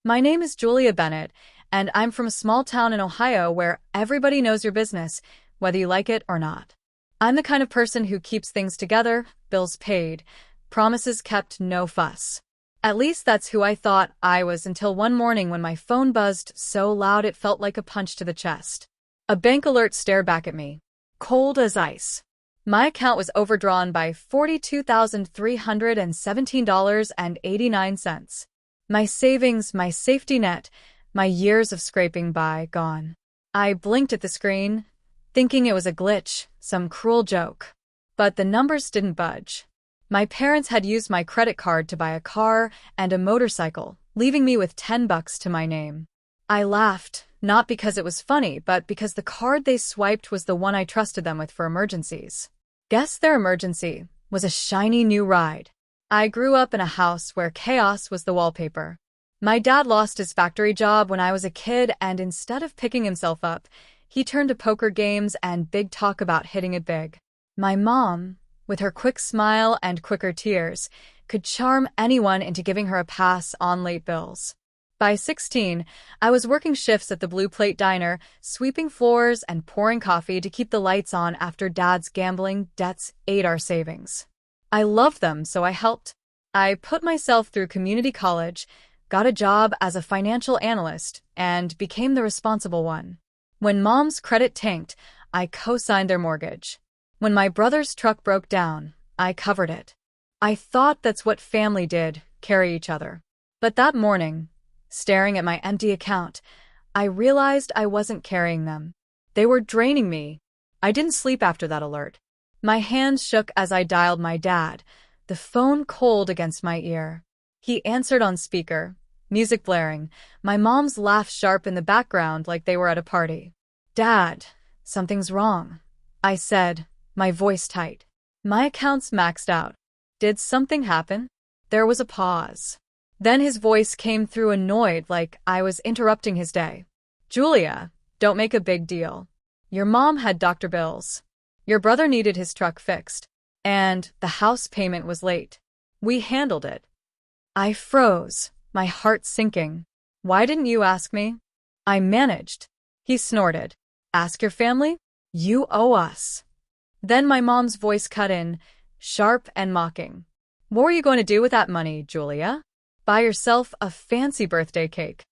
My name is Julia Bennett, and I'm from a small town in Ohio where everybody knows your business, whether you like it or not. I'm the kind of person who keeps things together, bills paid, promises kept, no fuss. At least that's who I thought I was until one morning when my phone buzzed so loud it felt like a punch to the chest. A bank alert stared back at me, cold as ice. My account was overdrawn by $42,317.89. My savings, my safety net, my years of scraping by, gone. I blinked at the screen, thinking it was a glitch, some cruel joke. But the numbers didn't budge. My parents had used my credit card to buy a car and a motorcycle, leaving me with $10 to my name. I laughed, not because it was funny, but because the card they swiped was the one I trusted them with for emergencies. Guess their emergency was a shiny new ride. I grew up in a house where chaos was the wallpaper. My dad lost his factory job when I was a kid, and instead of picking himself up, he turned to poker games and big talk about hitting it big. My mom, with her quick smile and quicker tears, could charm anyone into giving her a pass on late bills. By 16, I was working shifts at the Blue Plate Diner, sweeping floors and pouring coffee to keep the lights on after Dad's gambling debts ate our savings. I loved them, so I helped. I put myself through community college, got a job as a financial analyst, and became the responsible one. When Mom's credit tanked, I co-signed their mortgage. When my brother's truck broke down, I covered it. I thought that's what family did, carry each other. But that morning, staring at my empty account, I realized I wasn't carrying them. They were draining me. I didn't sleep after that alert. My hands shook as I dialed my dad, the phone cold against my ear. He answered on speaker, music blaring, my mom's laugh sharp in the background like they were at a party. "Dad, something's wrong," I said, my voice tight. "My account's maxed out." "Did something happen?" There was a pause. Then his voice came through annoyed, like I was interrupting his day. "Julia, don't make a big deal. Your mom had doctor bills. Your brother needed his truck fixed. And the house payment was late. We handled it." I froze, my heart sinking. "Why didn't you ask me?" "I managed." He snorted. "Ask your family? You owe us." Then my mom's voice cut in, sharp and mocking. "What were you going to do with that money, Julia? Buy yourself a fancy birthday cake."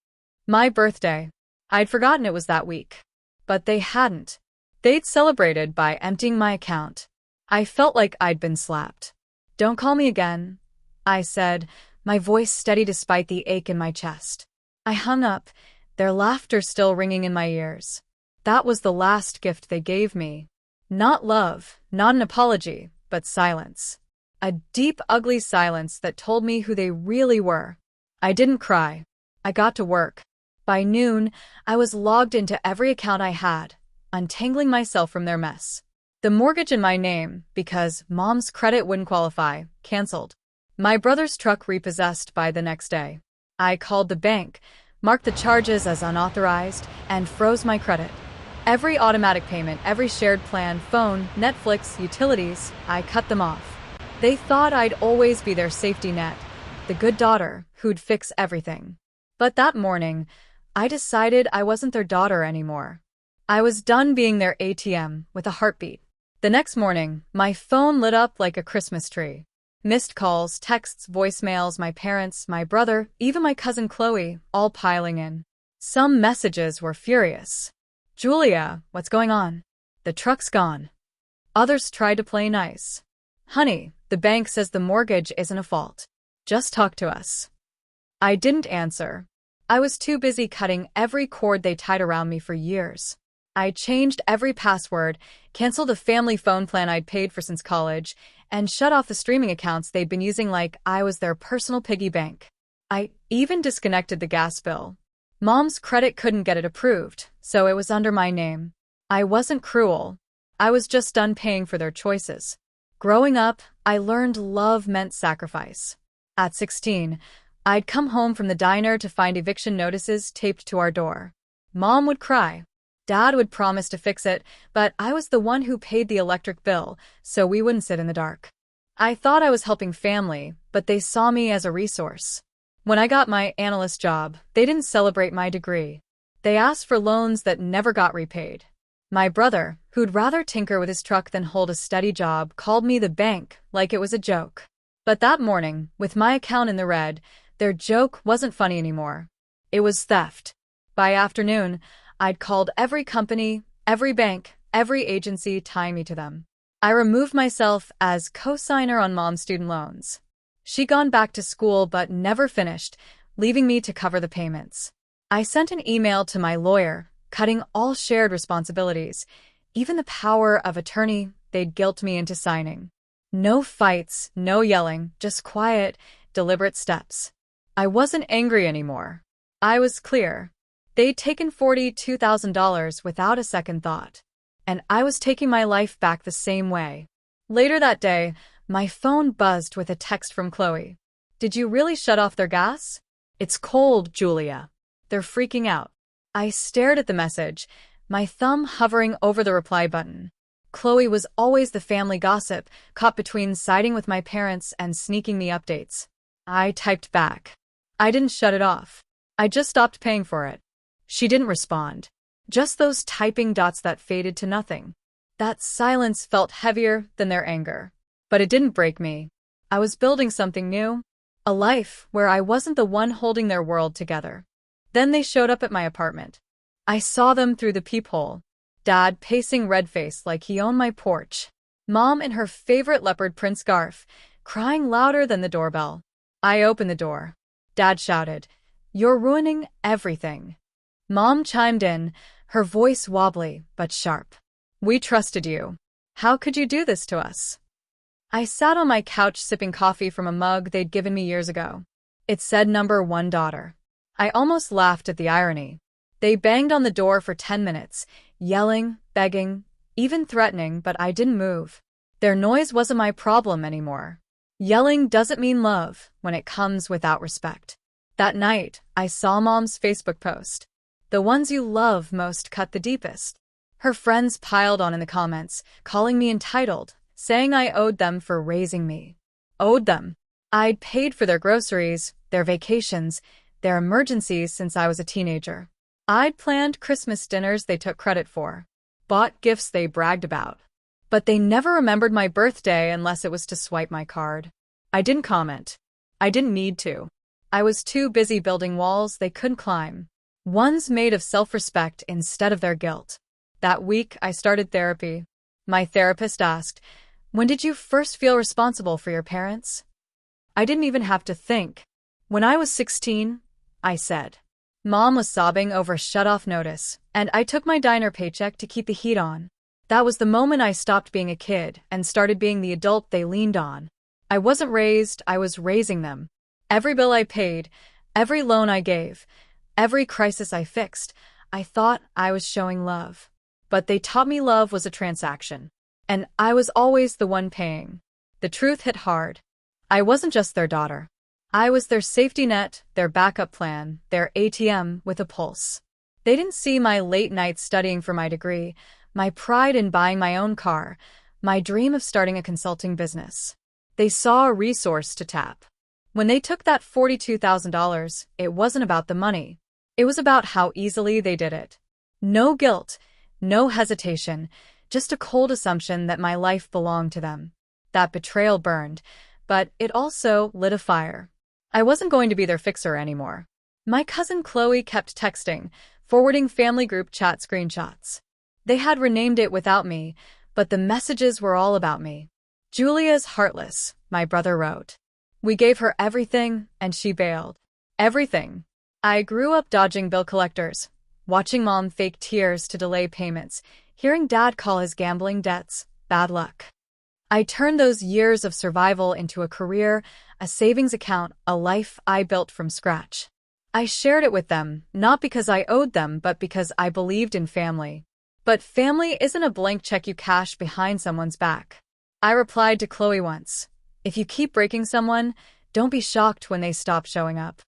My birthday. I'd forgotten it was that week. But they hadn't. They'd celebrated by emptying my account. I felt like I'd been slapped. "Don't call me again," I said, my voice steady despite the ache in my chest. I hung up, their laughter still ringing in my ears. That was the last gift they gave me. Not love, not an apology, but silence. A deep, ugly silence that told me who they really were. I didn't cry. I got to work. By noon, I was logged into every account I had, untangling myself from their mess. The mortgage in my name, because Mom's credit wouldn't qualify, canceled. My brother's truck repossessed by the next day. I called the bank, marked the charges as unauthorized, and froze my credit. Every automatic payment, every shared plan, phone, Netflix, utilities, I cut them off. They thought I'd always be their safety net, the good daughter who'd fix everything. But that morning, I decided I wasn't their daughter anymore. I was done being their ATM with a heartbeat. The next morning, my phone lit up like a Christmas tree. Missed calls, texts, voicemails, my parents, my brother, even my cousin Chloe, all piling in. Some messages were furious. "Julia, what's going on? The truck's gone." Others tried to play nice. "Honey, the bank says the mortgage isn't a fault. Just talk to us." I didn't answer. I was too busy cutting every cord they tied around me for years. I changed every password, canceled a family phone plan I'd paid for since college, and shut off the streaming accounts they'd been using like I was their personal piggy bank. I even disconnected the gas bill. Mom's credit couldn't get it approved, so it was under my name. I wasn't cruel. I was just done paying for their choices. Growing up, I learned love meant sacrifice. At 16, I'd come home from the diner to find eviction notices taped to our door. Mom would cry. Dad would promise to fix it, but I was the one who paid the electric bill, so we wouldn't sit in the dark. I thought I was helping family, but they saw me as a resource. When I got my analyst job, they didn't celebrate my degree. They asked for loans that never got repaid. My brother, who'd rather tinker with his truck than hold a steady job, called me the bank like it was a joke. But that morning, with my account in the red, their joke wasn't funny anymore. It was theft. By afternoon, I'd called every company, every bank, every agency tying me to them. I removed myself as co-signer on Mom's student loans. She'd gone back to school but never finished, leaving me to cover the payments. I sent an email to my lawyer, cutting all shared responsibilities, even the power of attorney they'd guilt me into signing. No fights, no yelling, just quiet, deliberate steps. I wasn't angry anymore. I was clear. They'd taken $42,000 without a second thought. And I was taking my life back the same way. Later that day, my phone buzzed with a text from Chloe. "Did you really shut off their gas? It's cold, Julia. They're freaking out." I stared at the message, my thumb hovering over the reply button. Chloe was always the family gossip, caught between siding with my parents and sneaking me updates. I typed back. I didn't shut it off. I just stopped paying for it. She didn't respond. Just those typing dots that faded to nothing. That silence felt heavier than their anger. But it didn't break me. I was building something new. A life where I wasn't the one holding their world together. Then they showed up at my apartment. I saw them through the peephole. Dad pacing red-faced like he owned my porch. Mom in her favorite leopard print scarf, crying louder than the doorbell. I opened the door. Dad shouted, "You're ruining everything." Mom chimed in, her voice wobbly but sharp. "We trusted you. How could you do this to us?" I sat on my couch sipping coffee from a mug they'd given me years ago. It said number 1 daughter. I almost laughed at the irony. They banged on the door for 10 minutes, yelling, begging, even threatening, but I didn't move. Their noise wasn't my problem anymore. Yelling doesn't mean love when it comes without respect. That night, I saw Mom's Facebook post. "The ones you love most cut the deepest." Her friends piled on in the comments, calling me entitled, saying I owed them for raising me. Owed them. I'd paid for their groceries, their vacations, their emergencies since I was a teenager. I'd planned Christmas dinners they took credit for, bought gifts they bragged about. But they never remembered my birthday unless it was to swipe my card. I didn't comment. I didn't need to. I was too busy building walls they couldn't climb. Ones made of self-respect instead of their guilt. That week, I started therapy. My therapist asked, "When did you first feel responsible for your parents?" I didn't even have to think. "When I was 16, I said." Mom was sobbing over a shut-off notice, and I took my diner paycheck to keep the heat on. That was the moment I stopped being a kid and started being the adult they leaned on. I wasn't raised, I was raising them. Every bill I paid, every loan I gave, every crisis I fixed, I thought I was showing love. But they taught me love was a transaction. And I was always the one paying. The truth hit hard. I wasn't just their daughter. I was their safety net, their backup plan, their ATM with a pulse. They didn't see my late nights studying for my degree, my pride in buying my own car, my dream of starting a consulting business. They saw a resource to tap. When they took that $42,000, it wasn't about the money. It was about how easily they did it. No guilt, no hesitation, just a cold assumption that my life belonged to them. That betrayal burned, but it also lit a fire. I wasn't going to be their fixer anymore. My cousin Chloe kept texting, forwarding family group chat screenshots. They had renamed it without me, but the messages were all about me. "Julia's heartless," my brother wrote. "We gave her everything, and she bailed." Everything. I grew up dodging bill collectors, watching Mom fake tears to delay payments, hearing Dad call his gambling debts bad luck. I turned those years of survival into a career, a savings account, a life I built from scratch. I shared it with them, not because I owed them, but because I believed in family. But family isn't a blank check you cash behind someone's back. I replied to Chloe once, "If you keep breaking someone, don't be shocked when they stop showing up."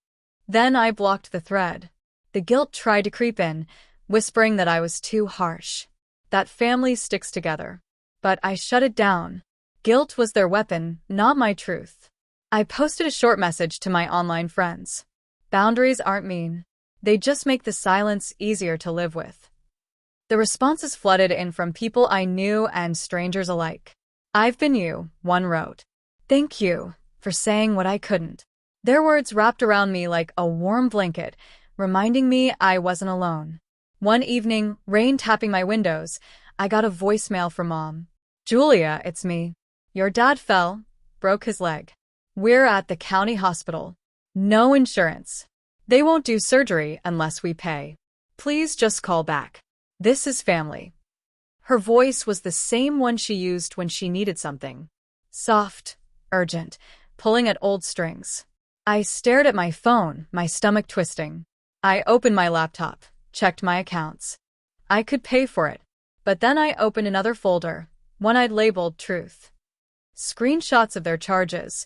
Then I blocked the thread. The guilt tried to creep in, whispering that I was too harsh, that family sticks together. But I shut it down. Guilt was their weapon, not my truth. I posted a short message to my online friends. Boundaries aren't mean. They just make the silence easier to live with. The responses flooded in from people I knew and strangers alike. "I've been you," one wrote. "Thank you for saying what I couldn't." Their words wrapped around me like a warm blanket, reminding me I wasn't alone. One evening, rain tapping my windows, I got a voicemail from Mom. "Julia, it's me. Your dad fell, broke his leg. We're at the county hospital. No insurance. They won't do surgery unless we pay. Please just call back. This is family." Her voice was the same one she used when she needed something. Soft, urgent, pulling at old strings. I stared at my phone, my stomach twisting. I opened my laptop, checked my accounts. I could pay for it. But then I opened another folder, one I'd labeled Truth. Screenshots of their charges,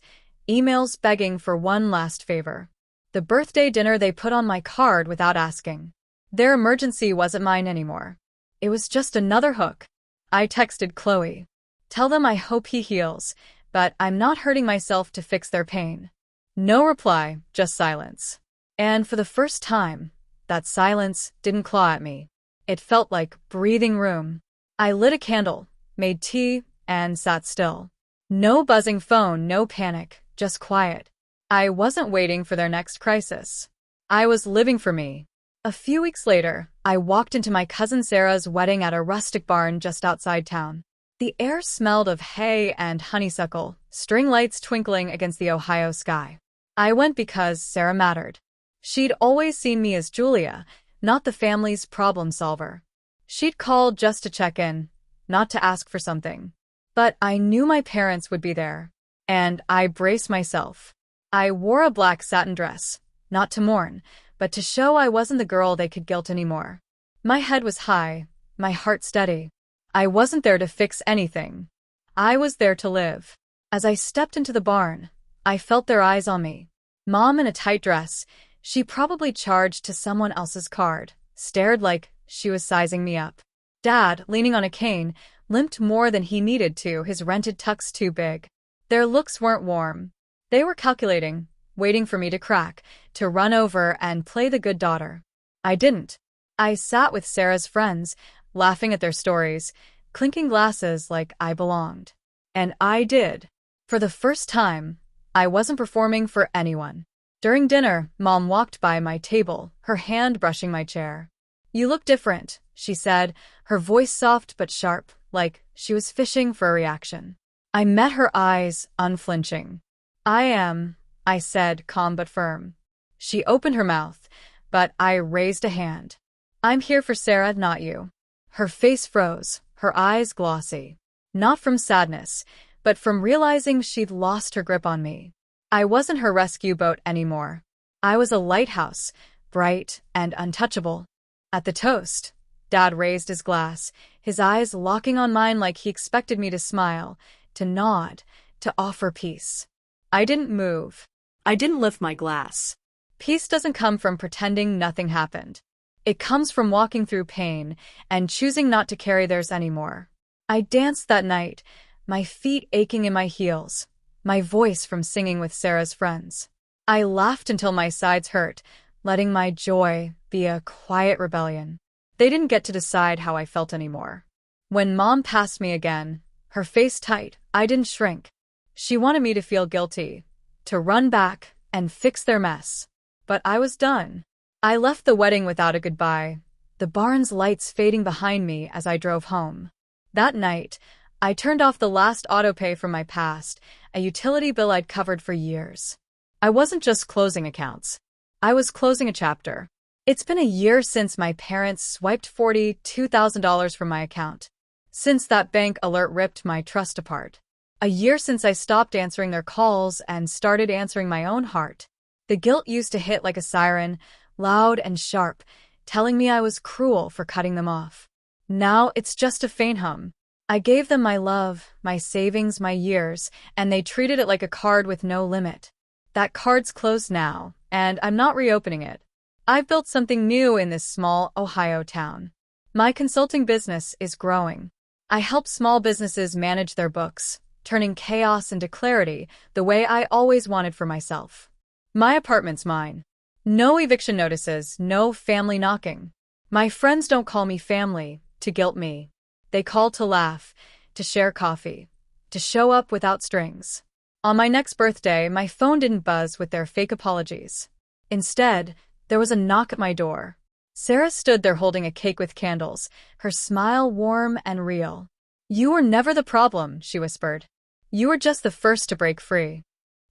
emails begging for one last favor. The birthday dinner they put on my card without asking. Their emergency wasn't mine anymore. It was just another hook. I texted Chloe. "Tell them I hope he heals, but I'm not hurting myself to fix their pain." No reply, just silence. And for the first time, that silence didn't claw at me. It felt like breathing room. I lit a candle, made tea, and sat still. No buzzing phone, no panic, just quiet. I wasn't waiting for their next crisis. I was living for me. A few weeks later, I walked into my cousin Sarah's wedding at a rustic barn just outside town. The air smelled of hay and honeysuckle, string lights twinkling against the Ohio sky. I went because Sarah mattered. She'd always seen me as Julia, not the family's problem solver. She'd called just to check in, not to ask for something. But I knew my parents would be there, and I braced myself. I wore a black satin dress, not to mourn, but to show I wasn't the girl they could guilt anymore. My head was high, my heart steady. I wasn't there to fix anything. I was there to live. As I stepped into the barn, I felt their eyes on me. Mom in a tight dress, she probably charged to someone else's card, stared like she was sizing me up. Dad, leaning on a cane, limped more than he needed to, his rented tux too big. Their looks weren't warm. They were calculating, waiting for me to crack, to run over and play the good daughter. I didn't. I sat with Sarah's friends, laughing at their stories, clinking glasses like I belonged. And I did. For the first time, I wasn't performing for anyone. During dinner, Mom walked by my table, her hand brushing my chair. "You look different," she said, her voice soft but sharp, like she was fishing for a reaction. I met her eyes, unflinching. "I am," I said, calm but firm. She opened her mouth, but I raised a hand. "I'm here for Sarah, not you." Her face froze, her eyes glossy. Not from sadness, but from realizing she'd lost her grip on me. I wasn't her rescue boat anymore. I was a lighthouse, bright and untouchable. At the toast, Dad raised his glass, his eyes locking on mine like he expected me to smile, to nod, to offer peace. I didn't move. I didn't lift my glass. Peace doesn't come from pretending nothing happened. It comes from walking through pain and choosing not to carry theirs anymore. I danced that night, my feet aching in my heels, my voice from singing with Sarah's friends. I laughed until my sides hurt, letting my joy be a quiet rebellion. They didn't get to decide how I felt anymore. When Mom passed me again, her face tight, I didn't shrink. She wanted me to feel guilty, to run back and fix their mess. But I was done. I left the wedding without a goodbye, the barn's lights fading behind me as I drove home. That night, I turned off the last autopay from my past, a utility bill I'd covered for years. I wasn't just closing accounts. I was closing a chapter. It's been a year since my parents swiped $42,000 from my account. Since that bank alert ripped my trust apart. A year since I stopped answering their calls and started answering my own heart. The guilt used to hit like a siren, loud and sharp, telling me I was cruel for cutting them off. Now it's just a faint hum. I gave them my love, my savings, my years, and they treated it like a card with no limit. That card's closed now, and I'm not reopening it. I've built something new in this small Ohio town. My consulting business is growing. I help small businesses manage their books, turning chaos into clarity the way I always wanted for myself. My apartment's mine. No eviction notices, no family knocking. My friends don't call me family to guilt me. They call to laugh, to share coffee, to show up without strings. On my next birthday, my phone didn't buzz with their fake apologies. Instead, there was a knock at my door. Sarah stood there holding a cake with candles, her smile warm and real. "You were never the problem," she whispered. "You were just the first to break free."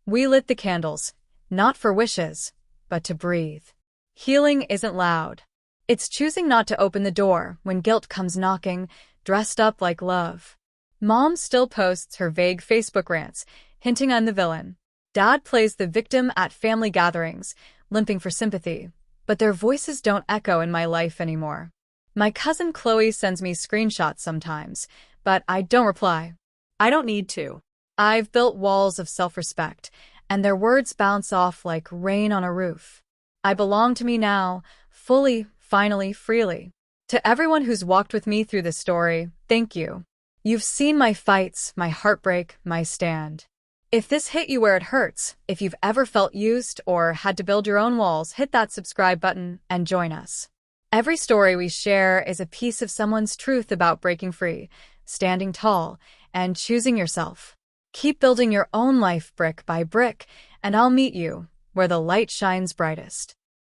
We lit the candles, not for wishes, but to breathe. Healing isn't loud. It's choosing not to open the door when guilt comes knocking, dressed up like love. Mom still posts her vague Facebook rants, hinting I'm the villain. Dad plays the victim at family gatherings, limping for sympathy, but their voices don't echo in my life anymore. My cousin Chloe sends me screenshots sometimes, but I don't reply. I don't need to. I've built walls of self-respect, and their words bounce off like rain on a roof. I belong to me now, fully, finally, freely. To everyone who's walked with me through this story, thank you. You've seen my fights, my heartbreak, my stand. If this hit you where it hurts, if you've ever felt used or had to build your own walls, hit that subscribe button and join us. Every story we share is a piece of someone's truth about breaking free, standing tall, and choosing yourself. Keep building your own life brick by brick, and I'll meet you where the light shines brightest.